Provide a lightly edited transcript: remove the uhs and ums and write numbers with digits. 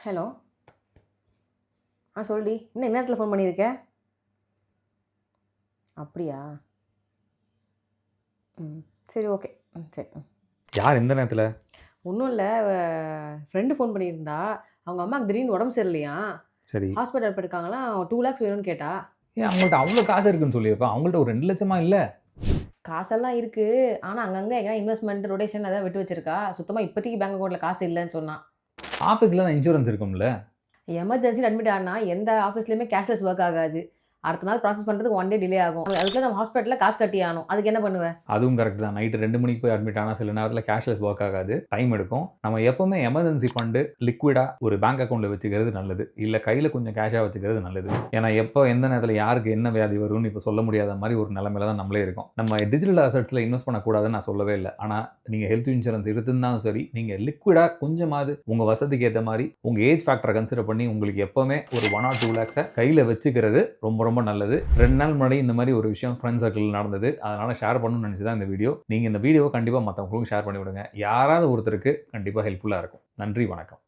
Hello. சொல்லுடி. என்ன இந்நேரத்துல phone பண்ணியிருக்க? அப்படியா? சரி, ஓகே. சரி. யார் எந்த நேரத்துல? ஒண்ணும் இல்ல. ஃப்ரெண்டு ஃபோன் பண்ணியிருந்தா. அவங்க அம்மாக்கு திடீர்னு உடம்பு சரியில்லையாம். சரி. ஹாஸ்பிட்டல் போயிருக்காங்களாம். 2 லேக்ஸ் வேணும்னு கேட்டா. ஏன் அவங்கள்ட்ட அவ்ளோ காசு இருக்குன்னு சொல்லியிருப்பா. அவங்கள்ட்ட ஒரு 2,00,000 இல்ல? காசெல்லாம் இருக்கு. ஆனா அங்கங்க எங்கேயா இன்வெஸ்ட்மென்ட், ரொட்டேஷன் ஏதாவது விட்டு வச்சிருக்கா. சுத்தமா இப்போதைக்கு பேங்க் அக்கவுண்ட்ல காசு இல்லன்னு சொன்னா. ஆஃபீஸ்ல தான் இன்சூரன்ஸ் இருக்கும்ல? எமர்ஜென்சில அட்மிட் ஆனா எந்த ஆஃபீஸ்லயுமே கேஷ்லெஸ் வொர்க் ஆகாது. அடுத்த நாள் ப்ராசஸ் பண்றதுக்கு 1 டே டிலே ஆகும். அதுக்குள்ள நம்ம ஹாஸ்பிட்டல்ல காசு கட்டி ஆகணும். அதுக்கு என்ன பண்ணுவ? அதுவும் கரெக்ட் தான். நைட் 2 மணிக்கு போய் அட்மிட் ஆனா சில நேரத்துல கேஷ்லெஸ் வொர்க் ஆகாது. டைம் எடுக்கும். நம்ம எப்பவுமே எமர்ஜென்சி ஃபண்ட் லிக்விடா ஒரு பேங்க் அக்கவுண்ட்ல வச்சுக்கிறது நல்லது. இல்ல கையில கொஞ்சம் கேஷா வச்சுக்கிறது நல்லது. ஏன்னா எப்போ எந்த நேரத்துல யாருக்கு என்ன வியாதி வரும்னு இப்ப சொல்ல முடியாத மாரி ஒரு நிலைமையில தான் நம்மளே இருக்கோம். நம்ம டிஜிட்டல் அசெட்ஸ்ல இன்வெஸ்ட் பண்ணக்கூடாதுன்னு நான் சொல்லவே இல்ல. ஆனா நீங்க ஹெல்த் இன்சூரன்ஸ் இருந்தாலும் சரி, நீங்க லிக்விடா கொஞ்சமாவது உங்க வசதிக்கு ஏத்த மாரி உங்க ஏஜ் ஃபேக்டரை கன்சிடர் பண்ணி உங்களுக்கு எப்பவுமே ஒரு 1 or 2 lakhs கையில வச்சுக்கிறது ரொம்ப ரொம்ப நல்லது. 2 நாள் முன்னாடி இந்த மாதிரி ஒரு விஷயம் ஃப்ரெண்ட் சர்க்கிள் நடந்தது. அதனால ஷேர் பண்ணணும்னு நினைச்சு தான் இந்த வீடியோ. நீங்க இந்த வீடியோவை கண்டிப்பா மற்றவங்களுக்கும் ஷேர் பண்ணி விடுங்க. யாராவது ஒருத்தருக்கு கண்டிப்பா ஹெல்ப்ஃபுல்லா இருக்கும். நன்றி, வணக்கம்.